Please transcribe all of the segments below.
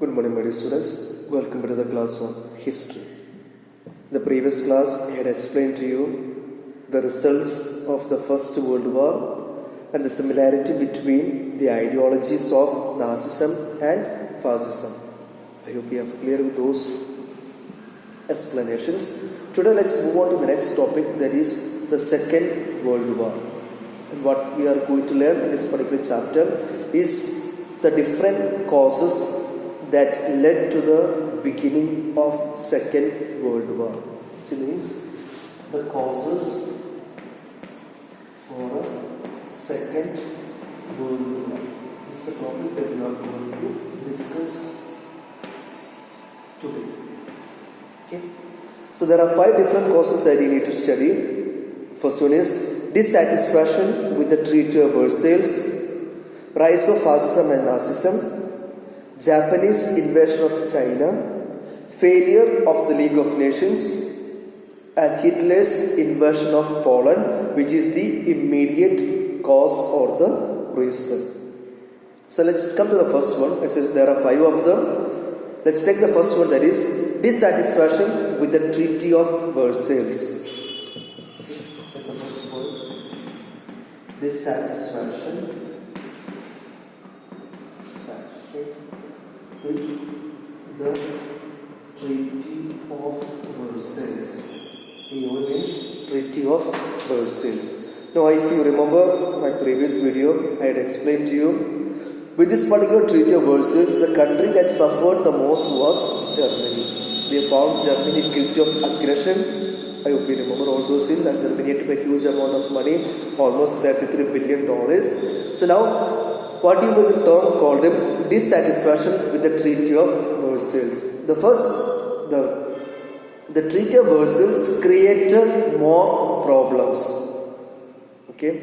Good morning, my dear students. Welcome to the class on history. In the previous class, I had explained to you the results of the First World War and the similarity between the ideologies of Nazism and Fascism. I hope you have clear with those explanations. Today, let's move on to the next topic, that is the Second World War. And what we are going to learn in this particular chapter is the different causes that led to the beginning of Second World War, which means the causes for Second World War. It's the topic that we are going to discuss today. Okay. So there are 5 different causes that you need to study. First one is dissatisfaction with the Treaty of Versailles, rise of fascism and Nazism, Japanese invasion of China, failure of the League of Nations, and Hitler's invasion of Poland, which is the immediate cause or the reason. So let's come to the first one. It says there are 5 of them. Let's take the first one, that is dissatisfaction with the Treaty of Versailles. That's the first one. Dissatisfaction with the Treaty of Versailles. It means Treaty of Versailles. Now, if you remember my previous video, I had explained to you, with this particular Treaty of Versailles, the country that suffered the most was Germany. They found Germany guilty of aggression. I hope you remember all those things, and Germany had to pay a huge amount of money, almost $33 billion. So now, what do you mean the term called him dissatisfaction with the Treaty of Versailles? The first, the Treaty of Versailles created more problems. Okay,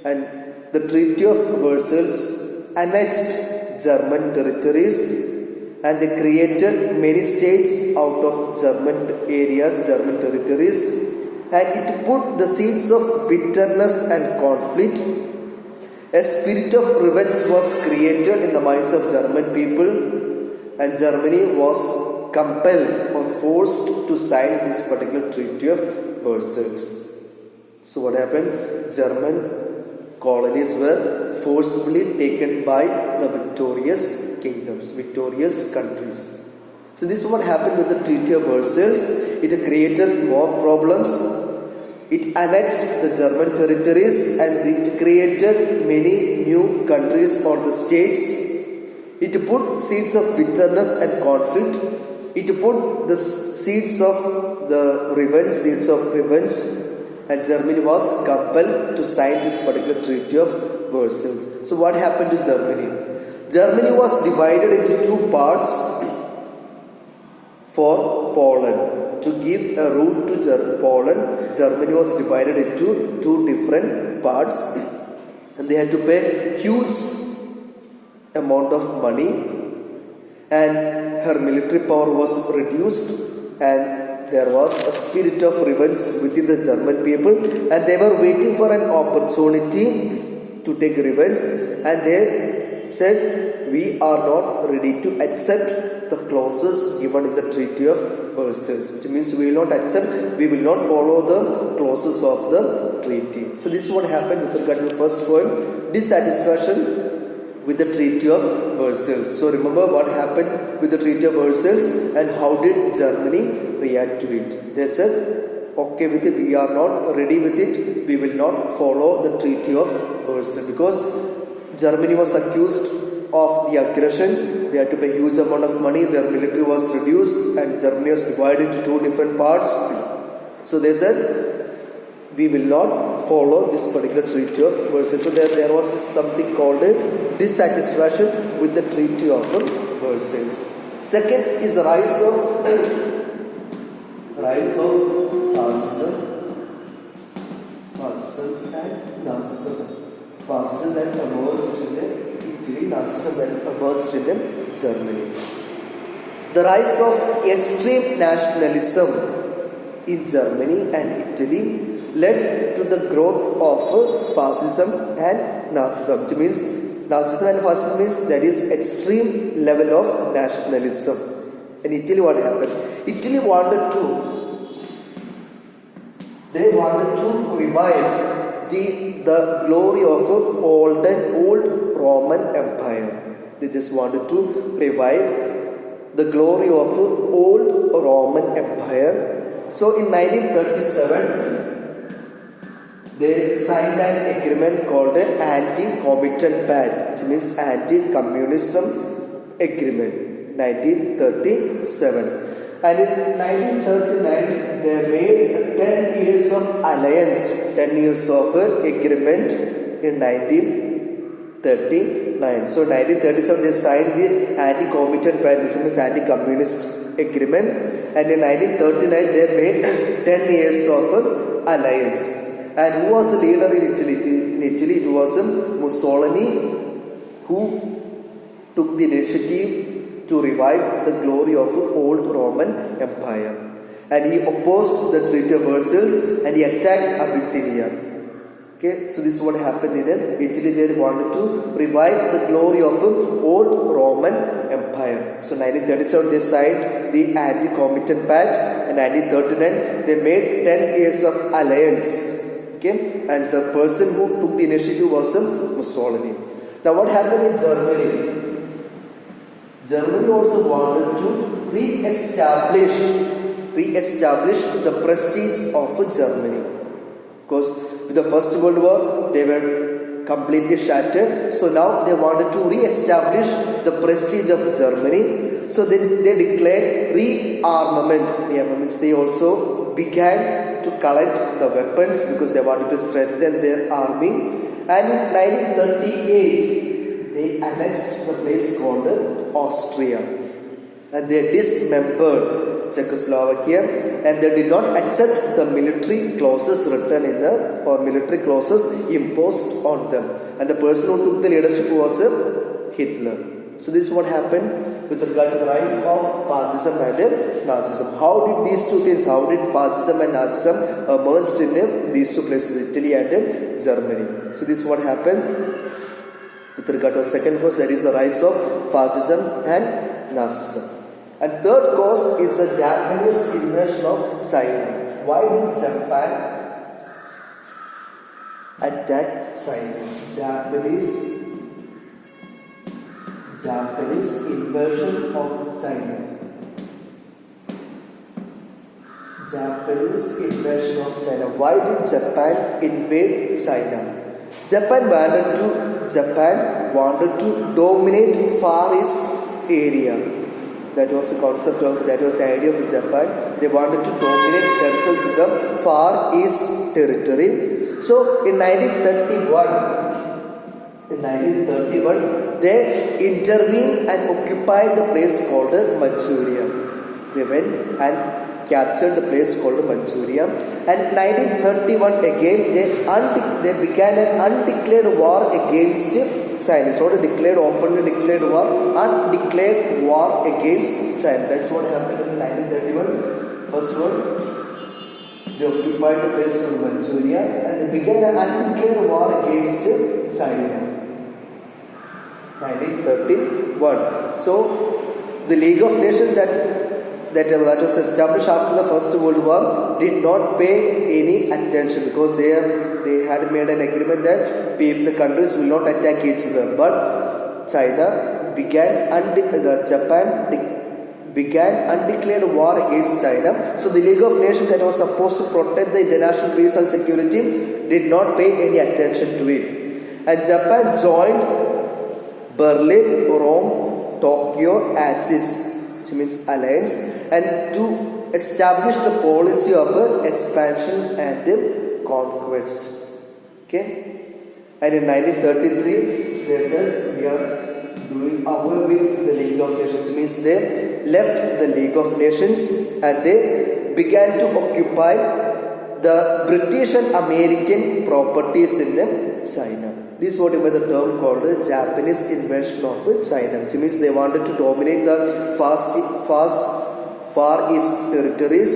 and the Treaty of Versailles annexed German territories, and they created many states out of German areas, German territories, and it put the seeds of bitterness and conflict. A spirit of revenge was created in the minds of German people, and Germany was compelled or forced to sign this particular Treaty of Versailles. So what happened? German colonies were forcibly taken by the victorious kingdoms, victorious countries. So this is what happened with the Treaty of Versailles. It created more problems. It annexed the German territories, and it created many new countries or the states. It put seeds of bitterness and conflict. It put the seeds of the revenge, and Germany was compelled to sign this particular Treaty of Versailles. So what happened to Germany? Germany was divided into 2 parts for Poland. To give a route to Poland, Germany was divided into 2 different parts, and they had to pay huge amount of money, and her military power was reduced, and there was a spirit of revenge within the German people, and they were waiting for an opportunity to take revenge, and they said, we are not ready to accept the clauses given in the Treaty of Versailles, which means we will not accept, we will not follow the clauses of the treaty. So this is what happened with regard to the first point, dissatisfaction with the Treaty of Versailles. So remember what happened with the Treaty of Versailles and how did Germany react to it. They said, okay with it, we are not ready with it, we will not follow the Treaty of Versailles, because Germany was accused of the aggression. They had to pay a huge amount of money, their military was reduced, and Germany was divided into 2 different parts. So they said, we will not follow this particular Treaty of Versailles. So there was something called a dissatisfaction with the Treaty of Versailles. Second is the rise of fascism and Nazism. Fascism that emerged in Italy, Nazism that emerged in Germany. The rise of extreme nationalism in Germany and Italy led to the growth of fascism and Nazism, which means Nazism and fascism means there is extreme level of nationalism. In Italy, what happened? Italy wanted to revive the glory of old Roman Empire. They just wanted to revive the glory of old Roman Empire. So in 1937, they signed an agreement called Anti-Comintern Pact, which means Anti-Communism Agreement, 1937. And in 1939, they made 10 years of alliance, 10 years of agreement in 1939. So 1937, they signed the Anti-Comintern Pact, which means Anti-Communist Agreement. And in 1939, they made 10 years of alliance. And who was the leader in Italy? In Italy, it was Mussolini, who took the initiative to revive the glory of old Roman Empire. And he opposed the Treaty of Versailles and he attacked Abyssinia. Okay, so this is what happened in Italy. They wanted to revive the glory of old Roman Empire. So 1937 they signed the Anti-Comintern Pact, and 1939 they made 10 years of alliance. Okay, and the person who took the initiative was Mussolini. Now what happened in Germany? Germany also wanted to re-establish the prestige of Germany. Because with the First World War, they were completely shattered. So now they wanted to re-establish the prestige of Germany. So they declared rearmament. Rearmaments. They also began to collect the weapons because they wanted to strengthen their army. And in 1938, they annexed the place called Austria. And they dismembered Czechoslovakia, and they did not accept the military clauses written in military clauses imposed on them. And the person who took the leadership was Hitler. So this is what happened with regard to the rise of fascism and Nazism. How did these two things, how did fascism and Nazism emerged in these two places, Italy and Germany? So this is what happened with regard to the second cause, that is the rise of fascism and Nazism. And third cause is the Japanese invasion of China. Why did Japan attack China? Japanese invasion of China. Japanese invasion of China. Why did Japan invade China? Japan wanted to dominate Far East area. That was the concept of, that was the idea of Japan. They wanted to dominate themselves in the Far East territory. So in 1931, they intervened and occupied the place called Manchuria. They went and captured the place called Manchuria. And 1931 again, they began an undeclared war against China. It's not a declared, openly declared war, undeclared war against China. That's what happened in 1931. First one, they occupied the place called Manchuria and they began an undeclared war against China. 1931. So the League of Nations that was established after the First World War did not pay any attention because they had made an agreement that the countries will not attack each other. But Japan began undeclared war against China. So the League of Nations that was supposed to protect the international peace and security did not pay any attention to it. And Japan joined Berlin, Rome, Tokyo, Axis, which means alliance, and to establish the policy of expansion and conquest. Okay? And in 1933, they said we are doing away with the League of Nations. Which means they left the League of Nations and they began to occupy the British and American properties in China. This is what the term called the Japanese invasion of China, which means they wanted to dominate the Far East territories.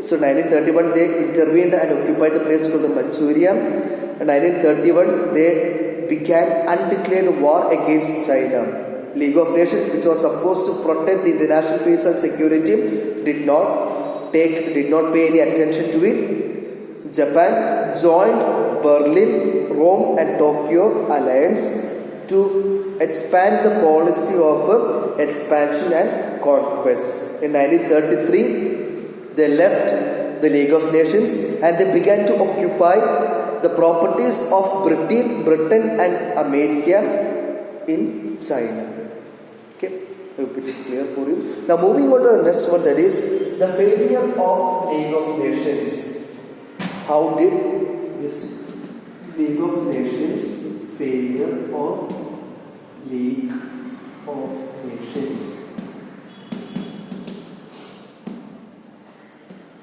So 1931 they intervened and occupied the place called the Manchuria. And 1931 they began undeclared war against China. League of Nations, which was supposed to protect the international peace and security, did not pay any attention to it. Japan joined Berlin, Rome and Tokyo alliance to expand the policy of expansion and conquest. In 1933, they left the League of Nations and they began to occupy the properties of Britain and America in China. Okay, I hope it is clear for you. Now moving on to the next one, that is the failure of League of Nations. How did this League of Nations, failure of League of Nations?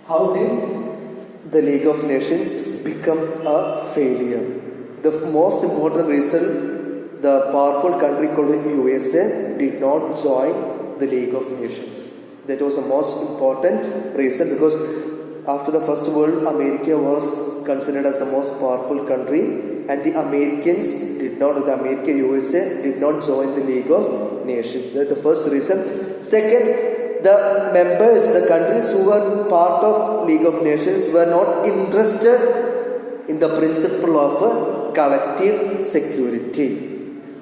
How did the League of Nations become a failure? The most important reason, the powerful country called USA did not join the League of Nations. That was the most important reason, because after the First World, America was considered as the most powerful country, and the America USA did not join the League of Nations. That's the first reason. Second, the members, the countries who were part of League of Nations were not interested in the principle of collective security.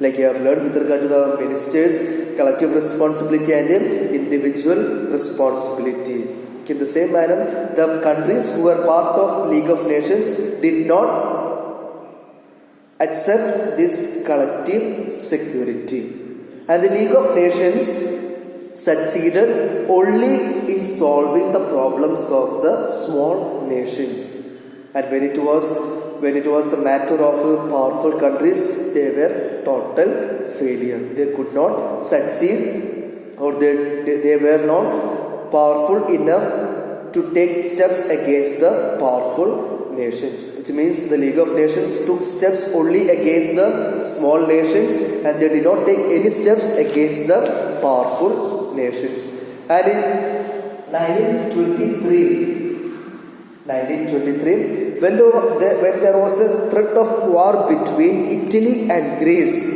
Like you have learned with regard to the ministers, collective responsibility and individual responsibility. In the same manner, the countries who were part of League of Nations did not accept this collective security. And the League of Nations succeeded only in solving the problems of the small nations. And when it was the matter of powerful countries, they were total failure. They could not succeed, or they were not powerful enough to take steps against the powerful nations. Which means the League of Nations took steps only against the small nations, and they did not take any steps against the powerful nations. And in 1923, when there was a threat of war between Italy and Greece,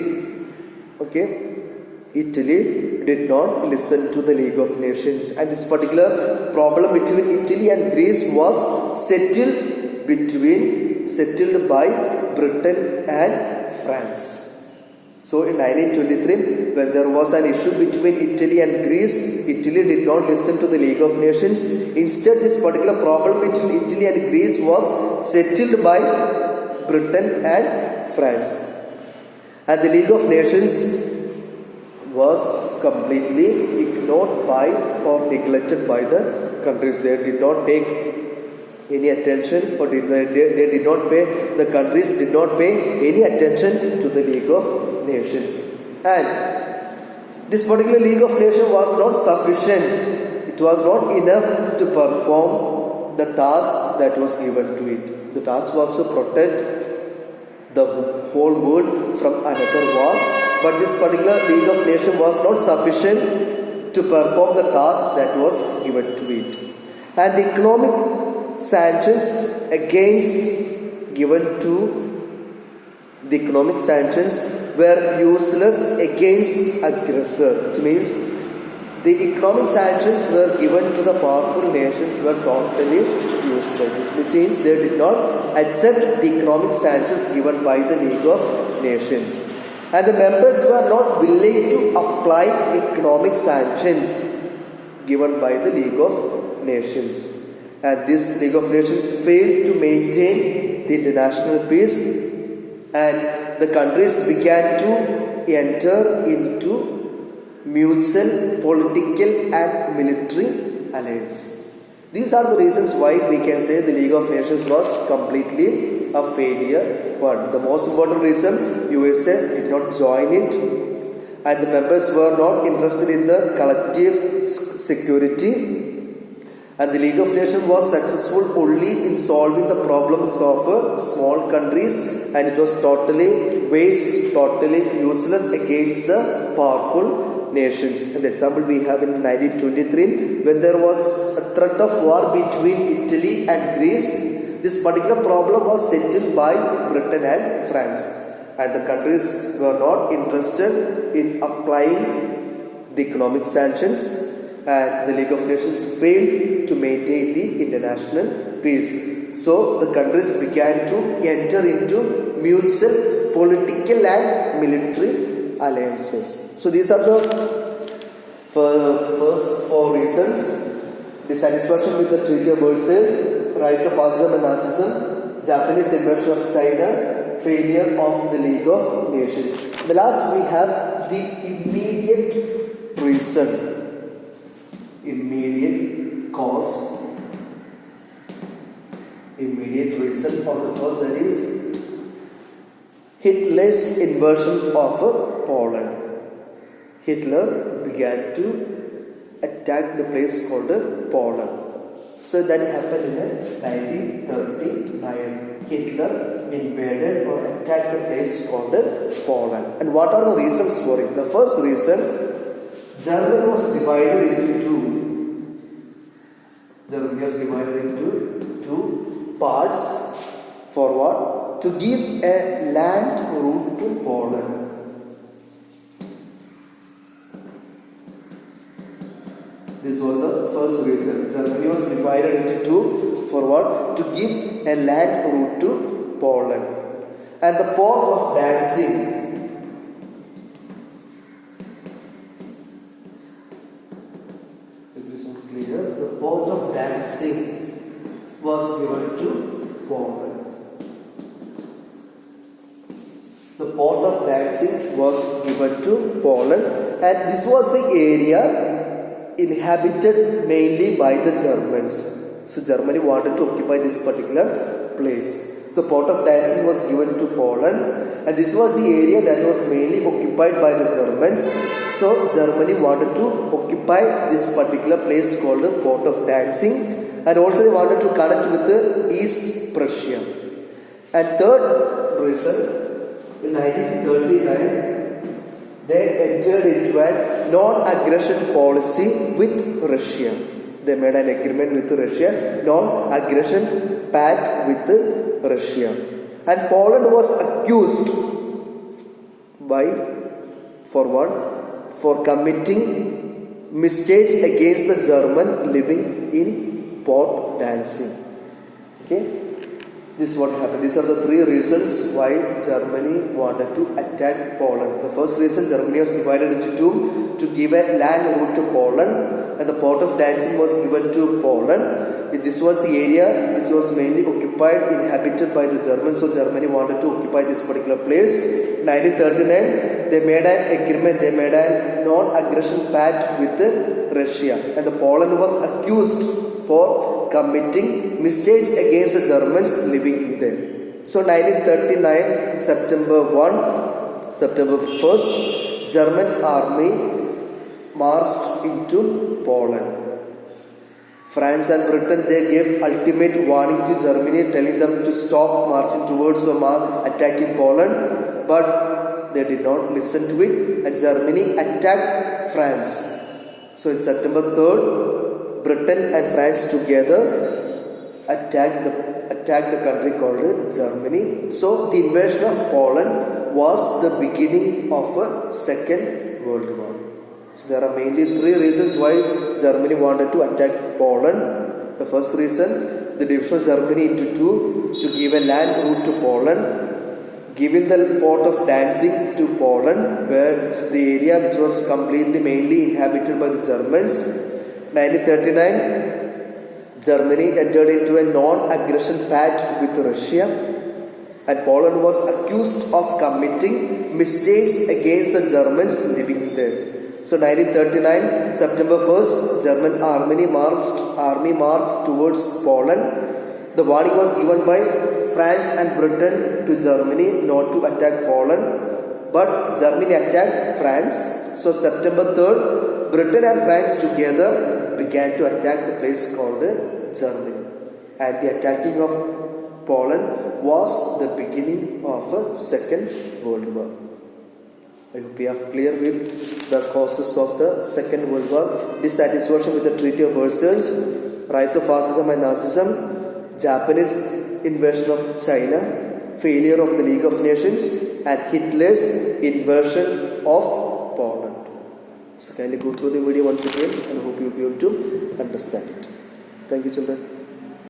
Italy did not listen to the League of Nations, and this particular problem between Italy and Greece was settled by Britain and France. So in 1923, when there was an issue between Italy and Greece, Italy did not listen to the League of Nations. Instead, this particular problem between Italy and Greece was settled by Britain and France. And the League of Nations was completely ignored by or neglected by the countries. They did not take any attention, or they did not pay, the countries did not pay any attention to the League of Nations. And this particular League of Nations was not sufficient. It was not enough to perform the task that was given to it. The task was to protect the whole world from another war. But this particular League of Nations was not sufficient to perform the task that was given to it. And the economic sanctions were useless against aggressor. Which means the economic sanctions were given to the powerful nations were totally useless. Which means they did not accept the economic sanctions given by the League of Nations. And the members were not willing to apply economic sanctions given by the League of Nations. And this League of Nations failed to maintain the international peace, and the countries began to enter into mutual political and military alliance. These are the reasons why we can say the League of Nations was completely a failure. One, the most important reason, USA did not join it, and the members were not interested in the collective security. And the League of Nations was successful only in solving the problems of small countries, and it was totally useless against the powerful nations. An example we have in 1923, when there was a threat of war between Italy and Greece. This particular problem was settled by Britain and France. and the countries were not interested in applying the economic sanctions, and the League of Nations failed to maintain the international peace. So the countries began to enter into mutual political and military alliances. So these are the first four reasons: dissatisfaction with the Treaty of Versailles, rise of fascism and Nazism, Japanese invasion of China, failure of the League of Nations. The last we have the immediate reason, immediate cause, immediate reason or the cause, that is Hitler's invasion of Poland. Hitler began to attack the place called Poland. So that happened in 1939. Hitler invaded or attacked the place called Poland. And what are the reasons for it? The first reason, Germany was divided into two. Germany was divided into two parts. For what? To give a land route to Poland. This was the first reason. Germany was divided into two. For what? To give a land route to Poland. And the port of Danzig, it is not clear, the port of Danzig was given to Poland. The port of Danzig was given to Poland, and this was the area inhabited mainly by the Germans. So Germany wanted to occupy this particular place. The port of Danzig was given to Poland, and this was the area that was mainly occupied by the Germans. So Germany wanted to occupy this particular place called the port of Danzig, and also they wanted to connect with the East Prussia. And third reason, in 1939, they entered into a non-aggression policy with Russia. They made an agreement with Russia, non-aggression pact with Russia. And Poland was accused for what? For committing mistakes against the German living in Port Danzig. Okay? This is what happened. These are the three reasons why Germany wanted to attack Poland. The first reason, Germany was divided into two to give a land route to Poland, and the port of Danzig was given to Poland. This was the area which was mainly occupied, inhabited by the Germans. So Germany wanted to occupy this particular place. In 1939, they made an agreement. They made a non-aggression pact with Russia, and the Poland was accused for committing mistakes against the Germans living there. So 1939, September 1st, German army marched into Poland. France and Britain, they gave ultimate warning to Germany, telling them to stop marching towards or attacking Poland, but they did not listen to it, and Germany attacked France. So in September 3rd, Britain and France together attacked the country called Germany. So the invasion of Poland was the beginning of a Second World War. So there are mainly three reasons why Germany wanted to attack Poland. The first reason, the division of Germany into two to give a land route to Poland, giving the port of Danzig to Poland, where the area which was completely mainly inhabited by the Germans. 1939, Germany entered into a non-aggression pact with Russia, and Poland was accused of committing mistakes against the Germans living there. So 1939, September 1st, German army marched towards Poland. The warning was given by France and Britain to Germany not to attack Poland, but Germany attacked France. So September 3rd, Britain and France together began to attack the place called Germany. And the attacking of Poland was the beginning of a Second World War. I hope you are clear with the causes of the Second World War. Dissatisfaction with the Treaty of Versailles, rise of fascism and Nazism, Japanese invasion of China, failure of the League of Nations, and Hitler's invasion of Poland. So kindly go through the video once again and I hope you will be able to understand it. Thank you, children.